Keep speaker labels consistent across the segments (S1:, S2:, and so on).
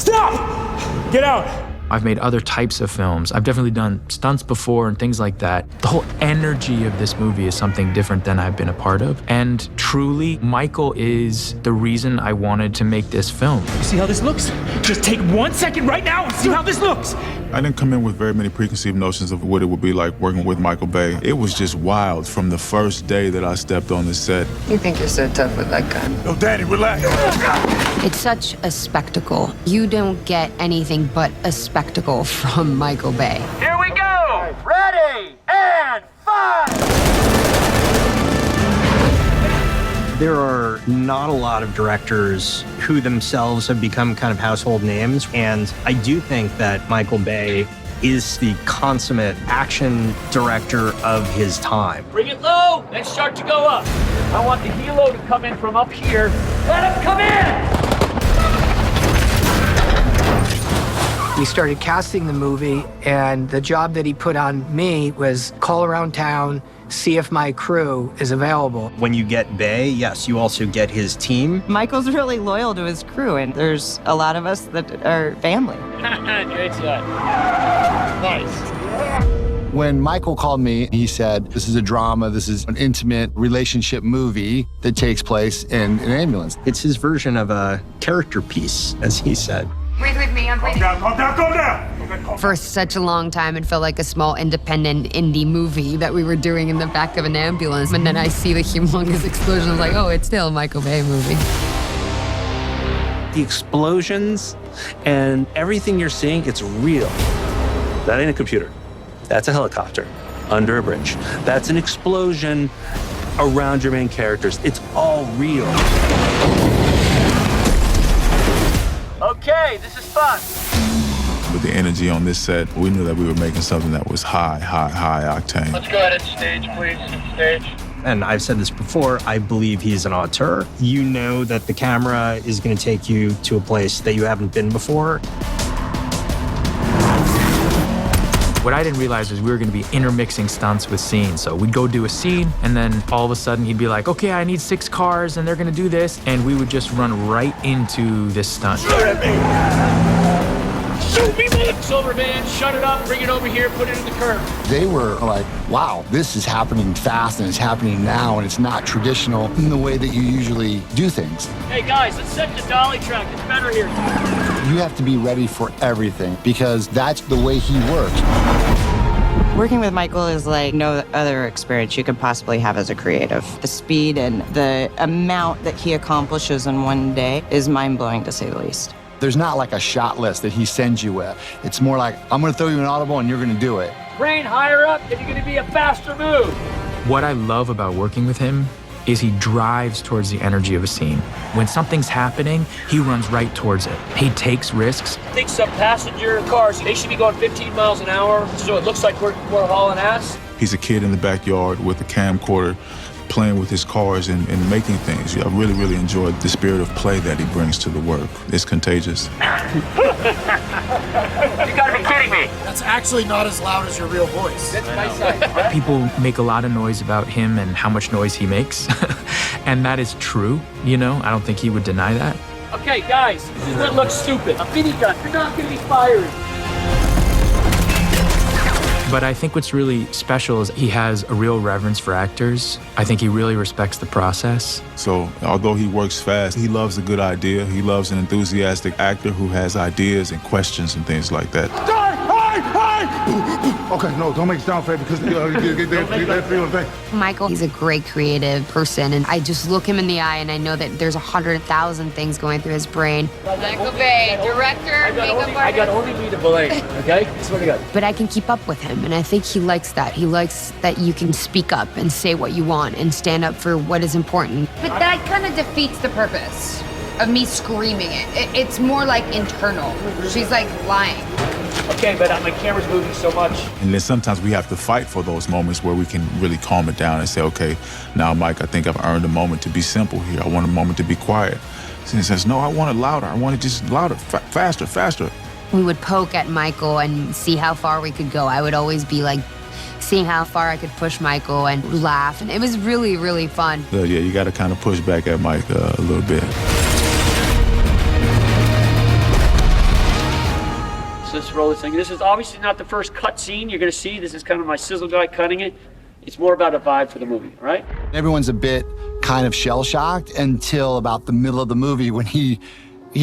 S1: Stop! Get out!
S2: I've made other types of films. I've definitely done stunts before and things like that. The whole energy of this movie is something different than I've been a part of. And truly, Michael is the reason I wanted to make this film.
S1: You see how this looks? Just take 1 second right now and see how this looks.
S3: I didn't come in with very many preconceived notions of what it would be like working with Michael Bay. It was just wild from the first day that I stepped on the set.
S4: You think you're so tough with that gun?
S3: No, Daddy, relax.
S5: It's such a spectacle. You don't get anything but a spectacle from Michael Bay.
S6: Here we go! Ready, and fire!
S7: There are not a lot of directors who themselves have become kind of household names, and I do think that Michael Bay is the consummate action director of his time.
S6: Bring it low, then start to go up. I want the helo to come in from up here. Let him come in!
S8: We started casting the movie, and the job that he put on me was call around town, see if my crew is available.
S7: When you get Bay, yes, you also get his team.
S9: Michael's really loyal to his crew, and there's a lot of us that are family.
S6: Great shot. Nice.
S10: When Michael called me, he said, this is a drama, this is an intimate relationship movie that takes place in an ambulance.
S7: It's his version of a character piece, as he said.
S5: Breathe with me, I'm breathing.
S1: Calm down.
S5: For such a long time, it felt like a small independent indie movie that we were doing in the back of an ambulance. And then I see the humongous explosion. I was like, oh, it's still a Michael Bay movie.
S11: The explosions and everything you're seeing, it's real. That ain't a computer. That's a helicopter under a bridge. That's an explosion around your main characters. It's all real.
S6: Okay, this is fun.
S3: With the energy on this set, we knew that we were making something that was high octane.
S6: Let's go ahead and stage, please. Stage.
S7: And I've said this before, I believe he's an auteur. You know that the camera is going to take you to a place that you haven't been before.
S2: What I didn't realize was we were gonna be intermixing stunts with scenes. So we'd go do a scene, and then all of a sudden he'd be like, okay, I need 6 cars, and they're gonna do this. And we would just run right into this stunt.
S6: Shoot at me! Shoot me, Silver van, shut it up, bring it over here, put it in the curb.
S10: They were like, wow, this is happening fast and it's happening now and it's not traditional in the way that you usually do things.
S6: Hey guys, let's set the dolly track, it's better here.
S10: You have to be ready for everything because that's the way he works.
S9: Working with Michael is like no other experience you could possibly have as a creative. The speed and the amount that he accomplishes in one day is mind-blowing, to say the least.
S10: There's not like a shot list that he sends you with. It's more like, I'm gonna throw you an audible and you're gonna do it.
S6: Crane higher up, and you're gonna be a faster move.
S2: What I love about working with him is he drives towards the energy of a scene. When something's happening, he runs right towards it. He takes risks.
S6: I think some passenger cars, they should be going 15 miles an hour, so it looks like we're hauling ass.
S3: He's a kid in the backyard with a camcorder, playing with his cars and making things. I really, really enjoyed the spirit of play that he brings to the work. It's contagious.
S6: You gotta be kidding me.
S1: That's actually not as loud as your real voice.
S6: That's my side.
S2: People make a lot of noise about him and how much noise he makes. And that is true, you know? I don't think he would deny that.
S6: Okay, guys, this is what looks stupid. A mini gun, you're not gonna be firing.
S2: But I think what's really special is he has a real reverence for actors. I think he really respects the process.
S3: So although he works fast, he loves a good idea. He loves an enthusiastic actor who has ideas and questions and things like that.
S10: Okay, no, don't make it sound fair because that feeling thing.
S5: Michael, he's a great creative person, and I just look him in the eye and I know that there's 100,000 things going through his brain. Michael Bay, director, makeup artist.
S6: I got only me to blame, okay? That's what I got.
S5: But I can keep up with him, and I think he likes that. He likes that you can speak up and say what you want and stand up for what is important.
S12: But that kind of defeats the purpose of me screaming it. It's more like internal. She's like lying.
S6: Okay, but my camera's moving so much.
S3: And then sometimes we have to fight for those moments where we can really calm it down and say, okay, now, Mike, I think I've earned a moment to be simple here. I want a moment to be quiet. And he says, no, I want it louder. I want it just louder, faster, faster.
S5: We would poke at Michael and see how far we could go. I would always be like seeing how far I could push Michael and laugh. And it was really, really fun.
S3: Yeah, you got to kind of push back at Mike a little bit.
S6: let's roll this thing. This is obviously not the first cut scene you're gonna see. This is kind of my sizzle guy cutting it. It's more about a vibe for the movie, all right?
S10: Everyone's a bit kind of shell-shocked until about the middle of the movie when he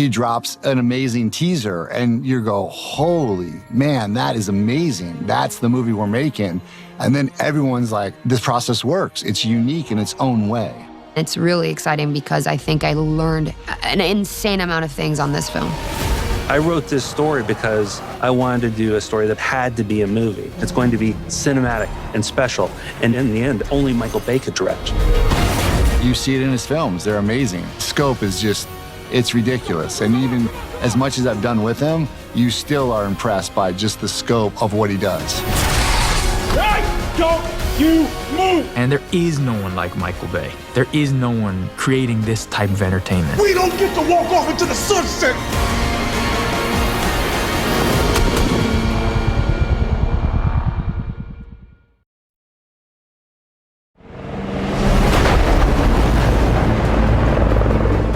S10: drops an amazing teaser and you go, holy man, that is amazing. That's the movie we're making. And then everyone's like, this process works. It's unique in its own way.
S5: It's really exciting because I think I learned an insane amount of things on this film.
S11: I wrote this story because I wanted to do a story that had to be a movie. It's going to be cinematic and special. And in the end, only Michael Bay could direct.
S10: You see it in his films. They're amazing. Scope is just, it's ridiculous. And even as much as I've done with him, you still are impressed by just the scope of what he does.
S1: Right, don't you move!
S2: And there is no one like Michael Bay. There is no one creating this type of entertainment.
S1: We don't get to walk off into the sunset!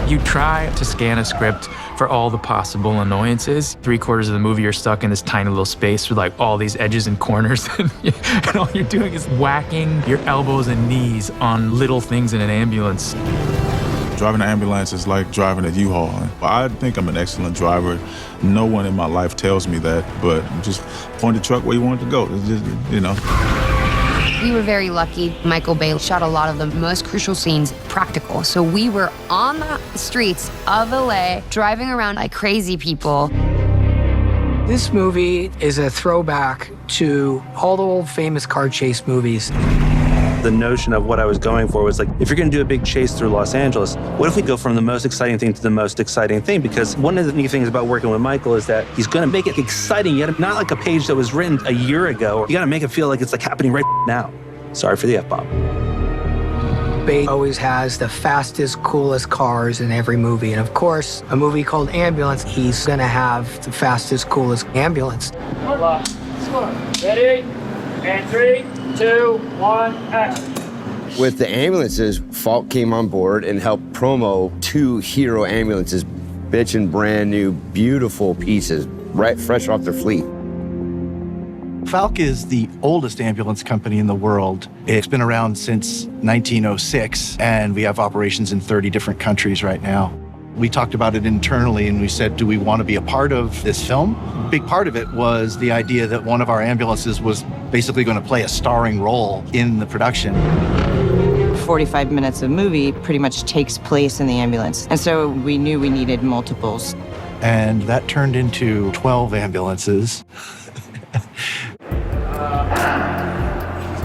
S2: You try to scan a script for all the possible annoyances. 3/4 of the movie, you're stuck in this tiny little space with like all these edges and corners, and all you're doing is whacking your elbows and knees on little things in an ambulance.
S3: Driving an ambulance is like driving a U-Haul. I think I'm an excellent driver. No one in my life tells me that, but just point the truck where you want it to go. It's just, you know.
S5: We were very lucky. Michael Bay shot a lot of the most crucial scenes practical. So we were on the streets of LA, driving around like crazy people.
S8: This movie is a throwback to all the old famous car chase movies.
S11: The notion of what I was going for was like, if you're gonna do a big chase through Los Angeles, what if we go from the most exciting thing to the most exciting thing? Because one of the neat things about working with Michael is that he's gonna make it exciting, yet not like a page that was written a year ago. You gotta make it feel like it's like happening right now. Sorry for the F-bomb.
S8: Bay always has the fastest, coolest cars in every movie. And of course, a movie called Ambulance, he's gonna have the fastest, coolest ambulance.
S6: Ready? And 3, 2, 1, action.
S13: With the ambulances, Falk came on board and helped promo 2 hero ambulances, bitchin' brand new, beautiful pieces, right fresh off their fleet.
S14: Falk is the oldest ambulance company in the world. It's been around since 1906, and we have operations in 30 different countries right now. We talked about it internally, and we said, do we want to be a part of this film? A big part of it was the idea that one of our ambulances was basically going to play a starring role in the production.
S9: 45 minutes of movie pretty much takes place in the ambulance. And so we knew we needed multiples.
S14: And that turned into 12 ambulances.
S6: He's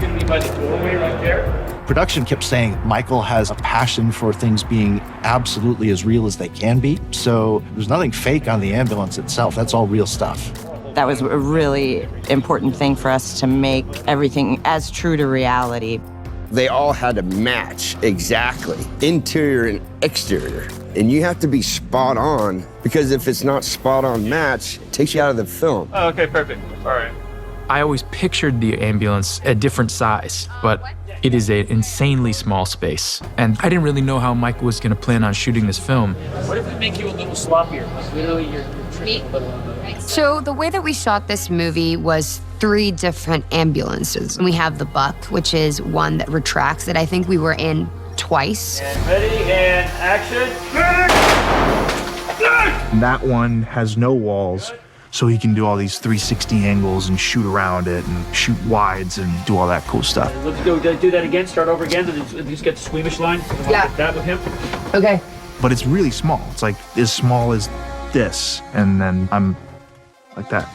S6: gonna be by the doorway right there.
S14: Production kept saying Michael has a passion for things being absolutely as real as they can be. So there's nothing fake on the ambulance itself. That's all real stuff.
S9: That was a really important thing for us to make everything as true to reality.
S13: They all had to match exactly, interior and exterior. And you have to be spot on, because if it's not spot on match, it takes you out of the film.
S6: Oh, okay, perfect. All right.
S2: I always pictured the ambulance a different size, but it is an insanely small space. And I didn't really know how Michael was gonna plan on shooting this film.
S6: What if we make you a little sloppier? Like literally you're tripping a little bit.
S5: So the way that we shot this movie was 3 different ambulances. We have the Buck, which is one that retracts that I think we were in twice.
S6: And ready, and action.
S14: That one has no walls, so he can do all these 360 angles and shoot around it and shoot wides and do all that cool stuff.
S6: Let's do that again, start over again, and just get the squeamish line.
S5: Yeah.
S6: Get that with him.
S5: Okay.
S14: But it's really small. It's like as small as this, and then I'm like that.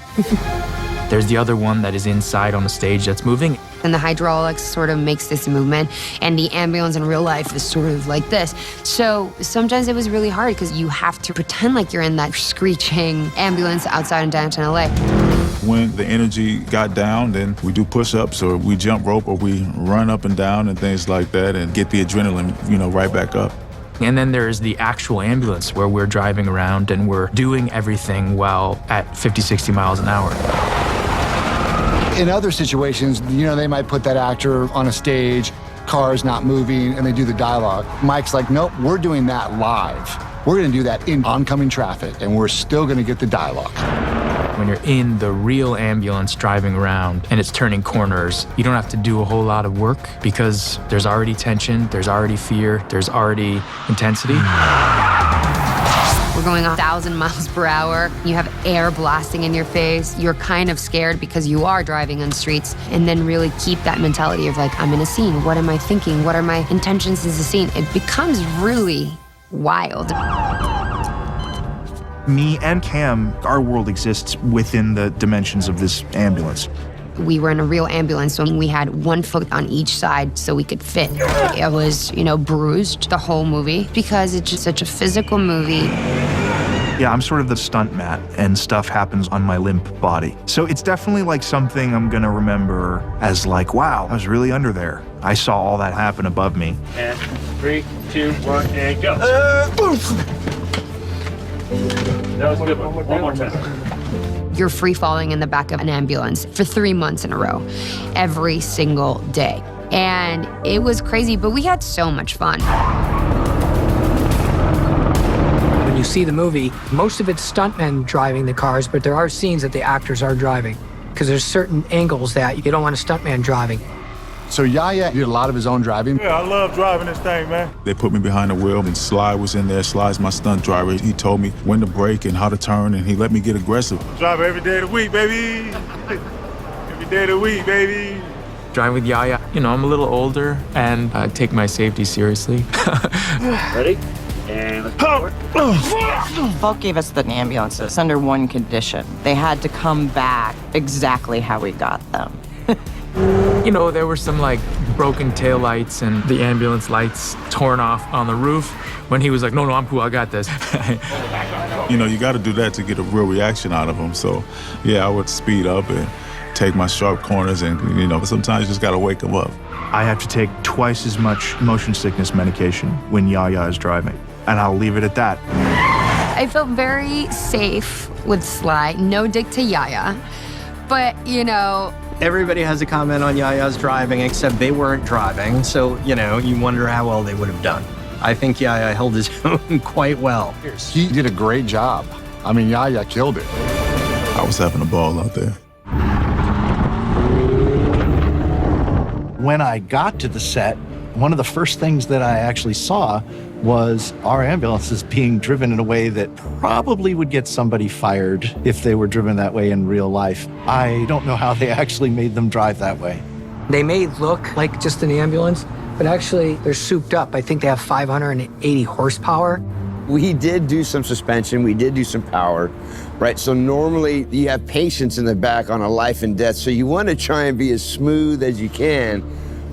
S2: There's the other one that is inside on the stage that's moving.
S5: And the hydraulics sort of makes this movement, and the ambulance in real life is sort of like this. So sometimes it was really hard because you have to pretend like you're in that screeching ambulance outside in downtown LA.
S3: When the energy got down, then we do push-ups or we jump rope or we run up and down and things like that and get the adrenaline, right back up.
S2: And then there's the actual ambulance where we're driving around and we're doing everything while at 50, 60 miles an hour.
S10: In other situations, they might put that actor on a stage, cars not moving, and they do the dialogue. Mike's like, nope, we're doing that live. We're gonna do that in oncoming traffic, and we're still gonna get the dialogue.
S2: when you're in the real ambulance driving around and it's turning corners, you don't have to do a whole lot of work because there's already tension, there's already fear, there's already intensity.
S5: We're going 1,000 miles per hour. You have air blasting in your face. You're kind of scared because you are driving on streets. And then really keep that mentality of like, I'm in a scene. What am I thinking? What are my intentions as a scene? It becomes really wild.
S14: Me and Cam, our world exists within the dimensions of this ambulance.
S5: We were in a real ambulance, so we had one foot on each side so we could fit. It was, bruised the whole movie because it's just such a physical movie.
S14: Yeah, I'm sort of the stunt mat, and stuff happens on my limp body. So it's definitely like something I'm gonna remember as like, wow, I was really under there. I saw all that happen above me.
S6: And 3, 2, 1, and go. That was a good one. One more time.
S5: You're free falling in the back of an ambulance for 3 months in a row, every single day. And it was crazy, but we had so much fun.
S8: When you see the movie, most of it's stuntmen driving the cars, but there are scenes that the actors are driving because there's certain angles that you don't want a stuntman driving.
S10: So Yahya did a lot of his own driving.
S3: Yeah, I love driving this thing, man. They put me behind the wheel, and Sly was in there. Sly's my stunt driver. He told me when to brake and how to turn, and he let me get aggressive. Drive every day of the week, baby. Every day of the week, baby.
S2: Driving with Yahya, I'm a little older, and I take my safety seriously.
S6: Ready? And let's go.
S9: Falk gave us the ambulances under one condition. They had to come back exactly how we got them.
S2: There were some broken taillights and the ambulance lights torn off on the roof when he was like, no, I'm cool, I got this.
S3: You got to do that to get a real reaction out of them. So, yeah, I would speed up and take my sharp corners and, sometimes you just got to wake them up.
S14: I have to take twice as much motion sickness medication when Yahya is driving, and I'll leave it at that.
S5: I felt very safe with Sly, no dick to Yahya, but,
S7: Everybody has a comment on Yahya's driving, except they weren't driving, so, you wonder how well they would have done. I think Yahya held his own quite well.
S10: He did a great job. I mean, Yahya killed it.
S3: I was having a ball out there.
S14: When I got to the set, one of the first things that I actually saw was our ambulances being driven in a way that probably would get somebody fired if they were driven that way in real life. I don't know how they actually made them drive that way.
S8: They may look like just an ambulance, but actually they're souped up. I think they have 580 horsepower.
S13: We did do some suspension, we did do some power, right? So normally you have patients in the back on a life and death, so you want to try and be as smooth as you can.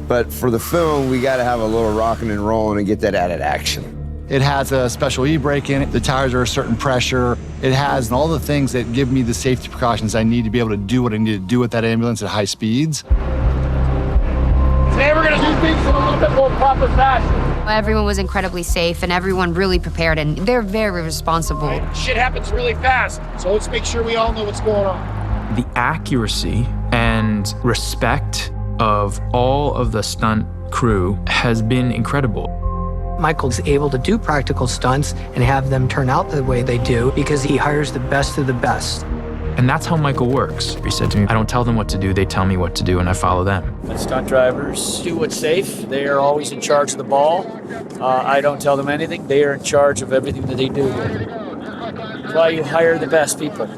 S13: But for the film, we got to have a little rocking and rolling and get that added action.
S10: It has a special e-brake in it. The tires are a certain pressure. It has all the things that give me the safety precautions I need to be able to do what I need to do with that ambulance at high speeds.
S6: Today we're going to do things in a little bit more proper fashion.
S5: Everyone was incredibly safe and everyone really prepared and they're very responsible.
S6: Shit happens really fast, so let's make sure we all know what's going on.
S2: The accuracy and respect of all of the stunt crew has been incredible.
S8: Michael's able to do practical stunts and have them turn out the way they do because he hires the best of the best.
S2: And that's how Michael works. He said to me, I don't tell them what to do, they tell me what to do, and I follow them.
S6: The stunt drivers do what's safe. They are always in charge of the ball. I don't tell them anything. They are in charge of everything that they do. That's why you hire the best people.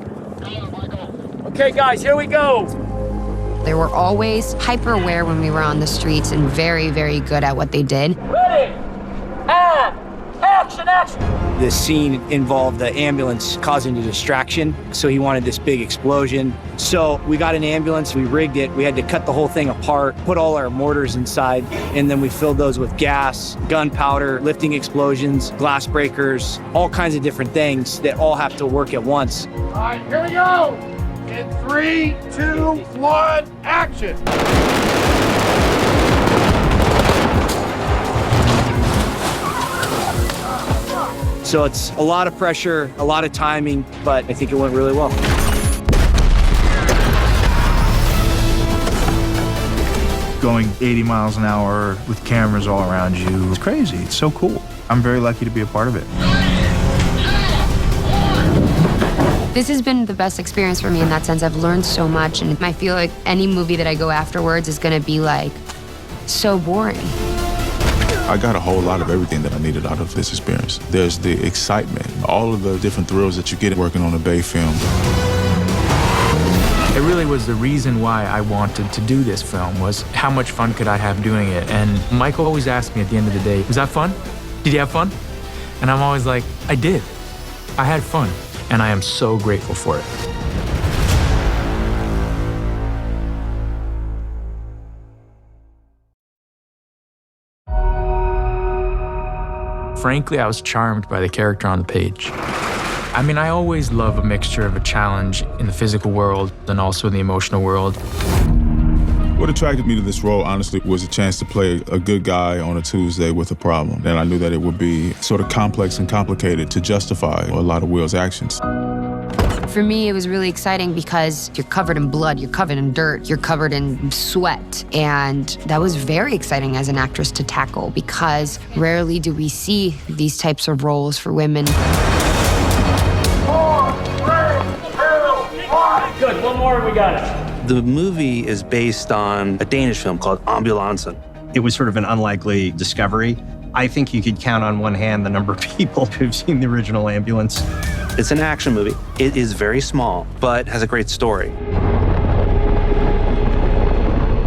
S6: Okay, guys, here we go.
S5: They were always hyper aware when we were on the streets and very, very good at what they did.
S6: Ready? And action, action!
S15: The scene involved the ambulance causing a distraction, so he wanted this big explosion. So we got an ambulance, we rigged it, we had to cut the whole thing apart, put all our mortars inside, and then we filled those with gas, gunpowder, lifting explosions, glass breakers, all kinds of different things that all have to work at once.
S6: All right, here we go! In 3, 2, 1, action!
S15: So it's a lot of pressure, a lot of timing, but I think it went really well.
S14: Going 80 miles an hour with cameras all around you, it's crazy, it's so cool. I'm very lucky to be a part of it.
S5: This has been the best experience for me in that sense. I've learned so much, and I feel like any movie that I go afterwards is gonna be like so boring.
S3: I got a whole lot of everything that I needed out of this experience. There's the excitement, all of the different thrills that you get working on a Bay film.
S2: It really was the reason why I wanted to do this film, was how much fun could I have doing it? And Michael always asked me at the end of the day, was that fun? Did you have fun? And I'm always like, I did. I had fun. And I am so grateful for it. Frankly, I was charmed by the character on the page. I mean, I always love a mixture of a challenge in the physical world and also in the emotional world.
S3: What attracted me to this role, honestly, was a chance to play a good guy on a Tuesday with a problem. And I knew that it would be sort of complex and complicated to justify a lot of Will's actions.
S5: For me, it was really exciting because you're covered in blood, you're covered in dirt, you're covered in sweat. And that was very exciting as an actress to tackle because rarely do we see these types of roles for women.
S6: 4, 3, 2, 1. Good, one more and we got it.
S11: The movie is based on a Danish film called Ambulancen.
S7: It was sort of an unlikely discovery. I think you could count on one hand the number of people who've seen the original Ambulance.
S11: It's an action movie. It is very small, but has a great story.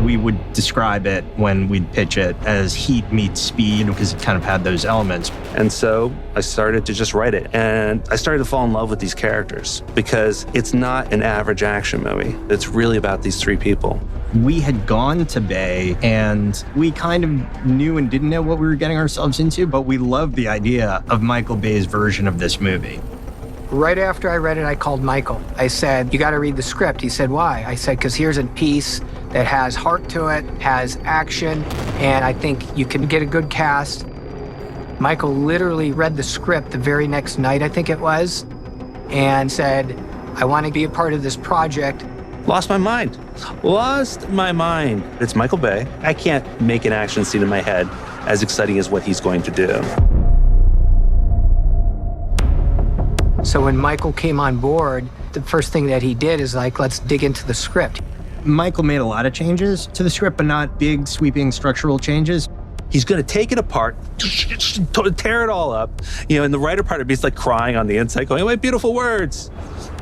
S7: We would describe it when we'd pitch it as heat meets speed because it kind of had those elements.
S11: And so I started to just write it. And I started to fall in love with these characters because it's not an average action movie. It's really about these three people.
S7: We had gone to Bay and we kind of knew and didn't know what we were getting ourselves into, but we loved the idea of Michael Bay's version of this movie.
S8: Right after I read it, I called Michael. I said, you got to read the script. He said, why? I said, because here's a piece that has heart to it, has action, and I think you can get a good cast. Michael literally read the script the very next night, I think it was, and said, I want to be a part of this project.
S11: Lost my mind. Lost my mind. It's Michael Bay. I can't make an action scene in my head as exciting as what he's going to do.
S8: So when Michael came on board, the first thing that he did is like, let's dig into the script.
S7: Michael made a lot of changes to the script, but not big, sweeping structural changes.
S11: He's going to take it apart, tear it all up. You know, and the writer part of me is like crying on the inside, going, "Wait, beautiful words."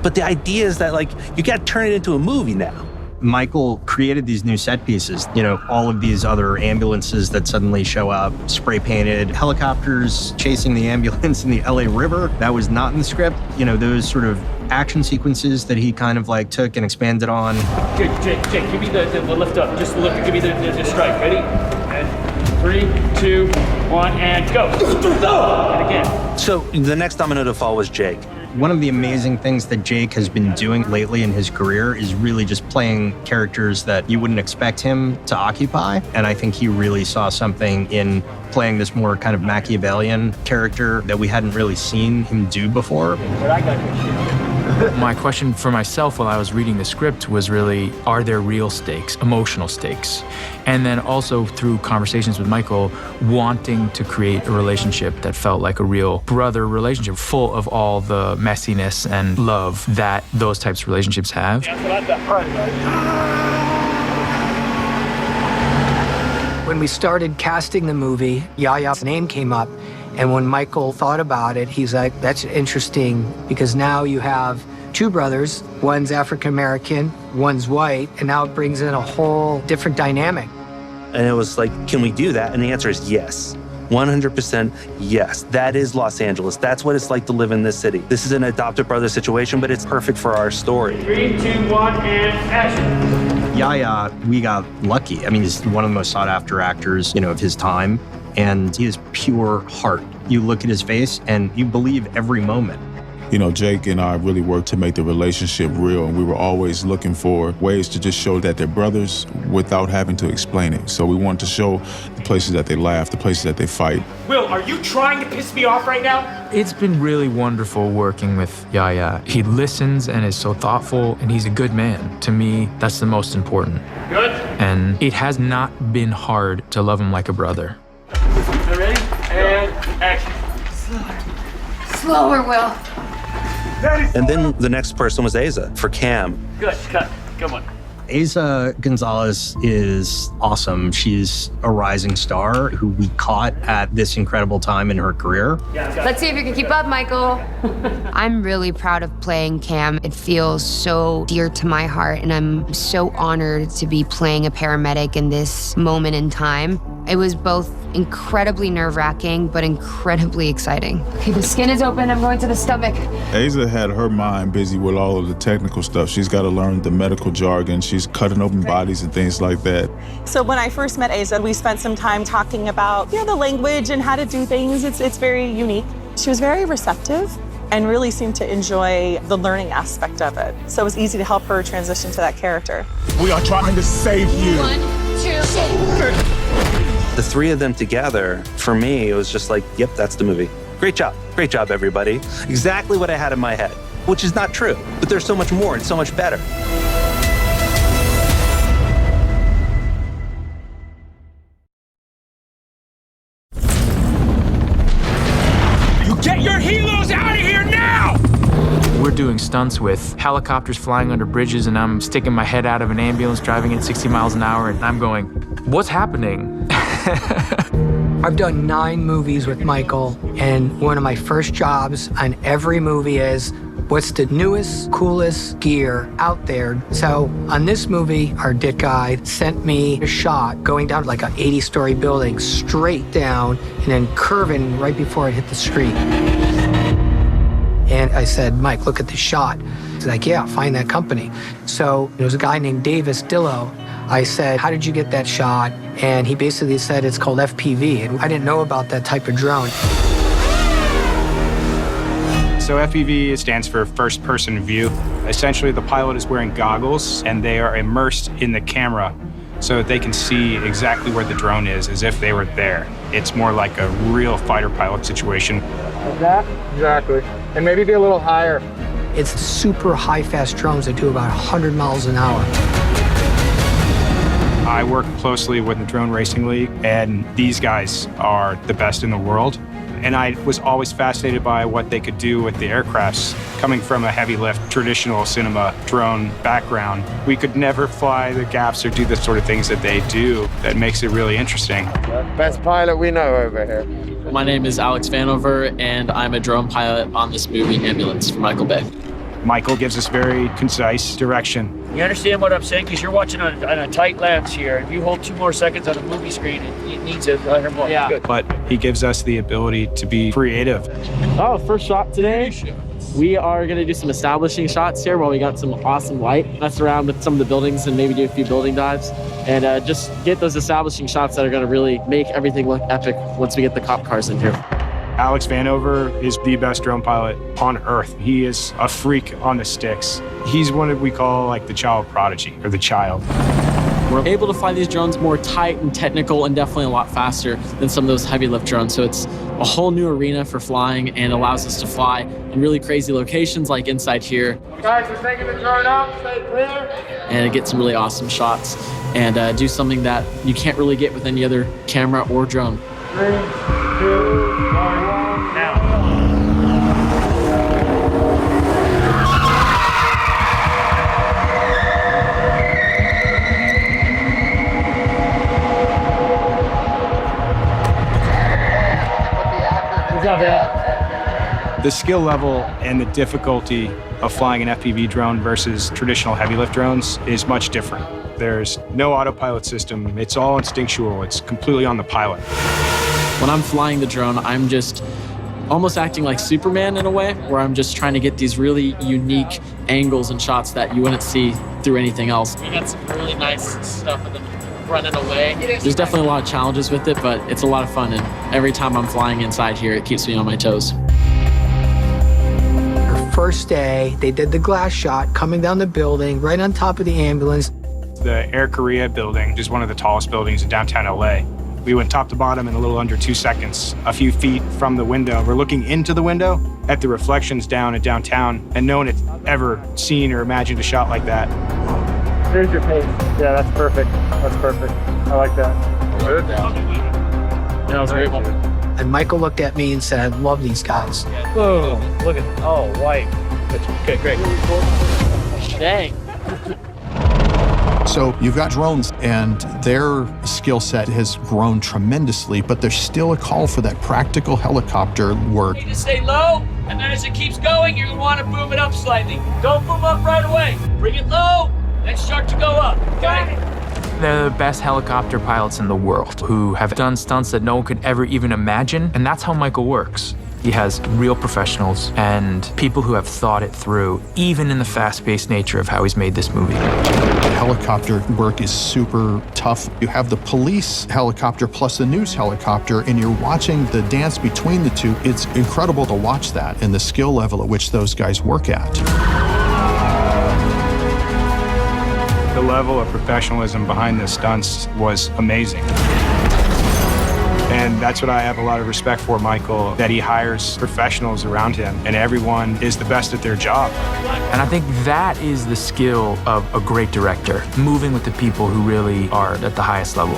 S11: But the idea is that, like, you got to turn it into a movie now.
S7: Michael created these new set pieces, you know, all of these other ambulances that suddenly show up, spray painted, helicopters chasing the ambulance in the LA River. That was not in the script. You know, those sort of action sequences that he kind of like took and expanded on.
S6: Jake, give me the lift up. Just lift, give me the strike. Ready? And 3, 2, 1, and go. And again.
S11: So the next domino to fall was Jake.
S7: One of the amazing things that Jake has been doing lately in his career is really just playing characters that you wouldn't expect him to occupy. And I think he really saw something in playing this more kind of Machiavellian character that we hadn't really seen him do before.
S6: But I got your shit.
S2: My question for myself while I was reading the script was really, are there real stakes, emotional stakes? And then also through conversations with Michael, wanting to create a relationship that felt like a real brother relationship, full of all the messiness and love that those types of relationships have.
S8: When we started casting the movie, Yahya's name came up. And when Michael thought about it, he's like, that's interesting because now you have two brothers, one's African-American, one's white, and now it brings in a whole different dynamic.
S11: And it was like, can we do that? And the answer is yes. 100% yes. That is Los Angeles. That's what it's like to live in this city. This is an adopted brother situation, but it's perfect for our story.
S6: 3, 2, 1, and action.
S7: Yahya, we got lucky. I mean, he's one of the most sought after actors, you know, of his time. And he has pure heart. You look at his face and you believe every moment.
S3: You know, Jake and I really worked to make the relationship real, and we were always looking for ways to just show that they're brothers without having to explain it. So we wanted to show the places that they laugh, the places that they fight.
S1: Will, are you trying to piss me off right now?
S2: It's been really wonderful working with Yahya. He listens and is so thoughtful, and he's a good man. To me, that's the most important.
S6: Good.
S2: And it has not been hard to love him like a brother.
S6: Ready? And action.
S12: Slower, Will.
S11: And then the next person was Eiza for Cam.
S6: Good, cut. Come on.
S7: Eiza González is awesome. She's a rising star who we caught at this incredible time in her career.
S12: Let's see if you can keep up, Michael.
S5: I'm really proud of playing Cam. It feels so dear to my heart, and I'm so honored to be playing a paramedic in this moment in time. It was both incredibly nerve-wracking, but incredibly exciting.
S12: Okay, the skin is open. I'm going to the stomach.
S3: Eiza had her mind busy with all of the technical stuff. She's got to learn the medical jargon. She's cutting open bodies and things like that.
S16: So when I first met Eiza, we spent some time talking about, the language and how to do things. It's very unique. She was very receptive and really seemed to enjoy the learning aspect of it. So it was easy to help her transition to that character.
S3: We are trying to save you.
S12: 1, 2.
S11: The three of them together, for me, it was just like, yep, that's the movie. Great job, everybody. Exactly what I had in my head, which is not true, but there's so much more and so much better.
S1: You get your helos out of here now!
S2: We're doing stunts with helicopters flying under bridges, and I'm sticking my head out of an ambulance driving at 60 miles an hour, and I'm going, what's happening?
S8: I've done 9 movies with Michael, and one of my first jobs on every movie is, what's the newest, coolest gear out there? So on this movie, our dit guy sent me a shot going down like an 80-story building, straight down, and then curving right before it hit the street. And I said, Mike, look at the shot. He's like, yeah, find that company. So there was a guy named Davis Dillo. I said, how did you get that shot? And he basically said it's called FPV. And I didn't know about that type of drone.
S17: So FPV stands for first person view. Essentially, the pilot is wearing goggles and they are immersed in the camera so that they can see exactly where the drone is as if they were there. It's more like a real fighter pilot situation.
S18: Like that? Exactly. And maybe be a little higher.
S8: It's super high fast drones that do about 100 miles an hour.
S17: I work closely with the Drone Racing League, and these guys are the best in the world. And I was always fascinated by what they could do with the aircrafts. Coming from a heavy lift, traditional cinema drone background, we could never fly the gaps or do the sort of things that they do. That makes it really interesting.
S18: Best pilot we know over here.
S19: My name is Alex Vanover, and I'm a drone pilot on this movie, Ambulance, for Michael Bay.
S17: Michael gives us very concise direction.
S6: You understand what I'm saying? Because you're watching on a tight lens here. If you hold 2 more seconds on a movie screen, it needs a 100 more.
S19: Yeah.
S6: Good.
S17: But he gives us the ability to be creative.
S19: Oh, first shot today. We are going to do some establishing shots here while we got some awesome light. Mess around with some of the buildings and maybe do a few building dives. And just get those establishing shots that are going to really make everything look epic once we get the cop cars in here.
S17: Alex Vanover is the best drone pilot on Earth. He is a freak on the sticks. He's what we call like the child prodigy, or the child.
S19: We're able to fly these drones more tight and technical and definitely a lot faster than some of those heavy lift drones. So it's a whole new arena for flying and allows us to fly in really crazy locations like inside here.
S18: Guys, we're taking the drone out, stay clear.
S19: And get some really awesome shots and do something that you can't really get with any other camera or drone.
S18: 3, 2, 1, now.
S19: Good job, man.
S17: The skill level and the difficulty of flying an FPV drone versus traditional heavy lift drones is much different. There's no autopilot system. It's all instinctual. It's completely on the pilot.
S19: When I'm flying the drone, I'm just almost acting like Superman in a way, where I'm just trying to get these really unique angles and shots that you wouldn't see through anything else. We got some really nice stuff of them running away. There's definitely a lot of challenges with it, but it's a lot of fun, and every time I'm flying inside here, it keeps me on my toes.
S8: Our first day, they did the glass shot coming down the building, right on top of the ambulance.
S17: The Air Korea building is one of the tallest buildings in downtown LA. We went top to bottom in a little under 2 seconds, a few feet from the window. We're looking into the window at the reflections down in downtown, and no one had ever seen or imagined a shot like that.
S18: Here's your pace. Yeah, that's perfect. That's perfect. I like that. Good.
S19: Yeah, that was a great moment.
S8: And Michael looked at me and said, I love these guys.
S6: Whoa, look at, oh, white. Perfect. Okay, great. Dang.
S20: So you've got drones, and their skill set has grown tremendously, but there's still a call for that practical helicopter work.
S6: You need to stay low, and then as it keeps going, you're gonna want to boom it up slightly. Don't boom up right away. Bring it low, then start to go up, okay?
S2: They're the best helicopter pilots in the world who have done stunts that no one could ever even imagine, and that's how Michael works. He has real professionals and people who have thought it through, even in the fast-paced nature of how he's made this movie.
S20: The helicopter work is super tough. You have the police helicopter plus the news helicopter, and you're watching the dance between the two. It's incredible to watch that and the skill level at which those guys work at.
S17: The level of professionalism behind the stunts was amazing. And that's what I have a lot of respect for, Michael, that he hires professionals around him and everyone is the best at their job.
S2: And I think that is the skill of a great director, moving with the people who really are at the highest level.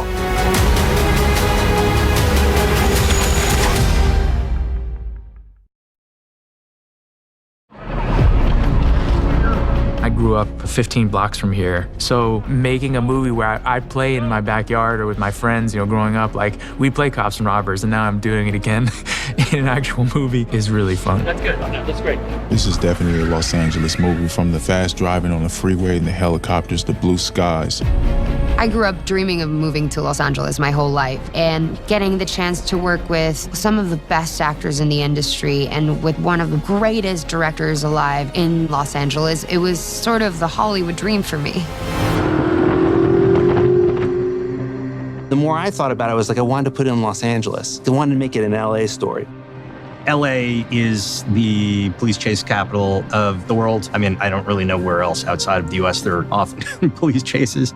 S2: I grew up 15 blocks from here. So making a movie where I'd play in my backyard or with my friends, growing up, like we'd play cops and robbers, and now I'm doing it again in an actual movie is really fun.
S6: That's good. That's great.
S3: This is definitely a Los Angeles movie, from the fast driving on the freeway and the helicopters, the blue skies.
S5: I grew up dreaming of moving to Los Angeles my whole life, and getting the chance to work with some of the best actors in the industry and with one of the greatest directors alive in Los Angeles, it was sort of the Hollywood dream for me.
S11: The more I thought about it, I was like, I wanted to put it in Los Angeles. I wanted to make it an LA story.
S7: LA is the police chase capital of the world. I mean, I don't really know where else outside of the US there are often police chases.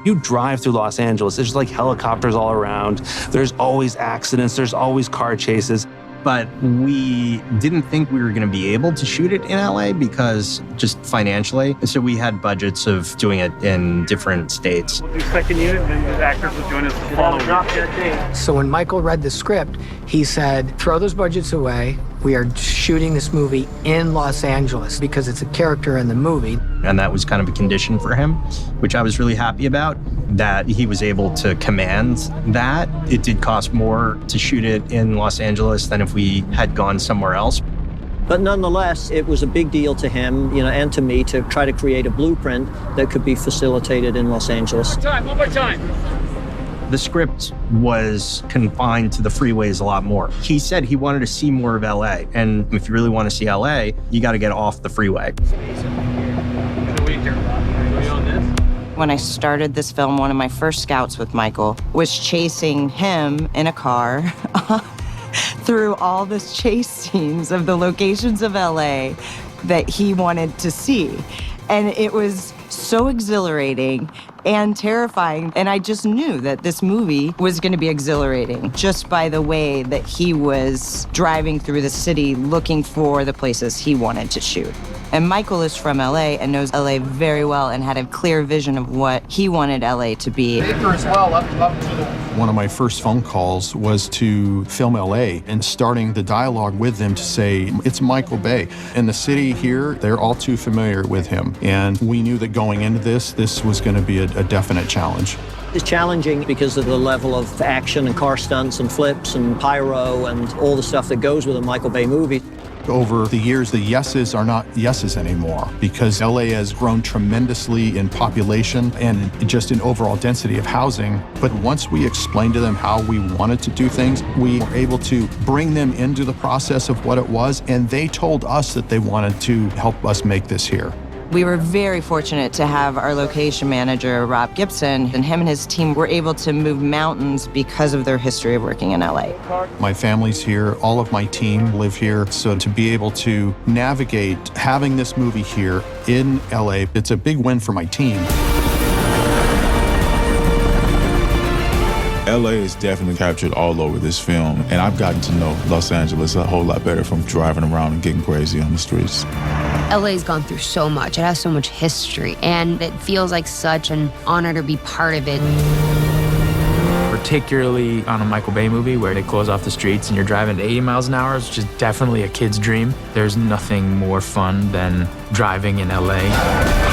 S11: You drive through Los Angeles, there's like helicopters all around. There's always accidents, there's always car chases.
S7: But we didn't think we were going to be able to shoot it in LA because just financially. And so we had budgets of doing it in different states.
S18: We'll do second unit, and the actors will join us the following.
S8: So when Michael read the script, he said, throw those budgets away. We are shooting this movie in Los Angeles because it's a character in the movie.
S7: And that was kind of a condition for him, which I was really happy about, that he was able to command that. It did cost more to shoot it in Los Angeles than if we had gone somewhere else.
S21: But nonetheless, it was a big deal to him, and to me, to try to create a blueprint that could be facilitated in Los Angeles.
S6: One more time.
S7: The script was confined to the freeways a lot more. He said he wanted to see more of LA, and if you really want to see LA, you got to get off the freeway.
S9: When I started this film, one of my first scouts with Michael was chasing him in a car through all the chase scenes of the locations of LA that he wanted to see. And it was so exhilarating and terrifying. And I just knew that this movie was going to be exhilarating just by the way that he was driving through the city looking for the places he wanted to shoot. And Michael is from LA and knows LA very well and had a clear vision of what he wanted LA to be.
S20: One of my first phone calls was to Film LA and starting the dialogue with them to say, it's Michael Bay. And the city here, they're all too familiar with him. And we knew that going into this was going to be a definite challenge.
S21: It's challenging because of the level of action and car stunts and flips and pyro and all the stuff that goes with a Michael Bay movie.
S20: Over the years, the yeses are not yeses anymore because LA has grown tremendously in population and just in overall density of housing. But once we explained to them how we wanted to do things, we were able to bring them into the process of what it was, and they told us that they wanted to help us make this here.
S9: We were very fortunate to have our location manager, Rob Gibson, and him and his team were able to move mountains because of their history of working in LA.
S20: My family's here, all of my team live here, so to be able to navigate having this movie here in LA, it's a big win for my team.
S3: LA is definitely captured all over this film, and I've gotten to know Los Angeles a whole lot better from driving around and getting crazy on the streets.
S5: LA's gone through so much. It has so much history, and it feels like such an honor to be part of it.
S2: For particularly on a Michael Bay movie where they close off the streets and you're driving at 80 miles an hour, which is definitely a kid's dream. There's nothing more fun than driving in LA.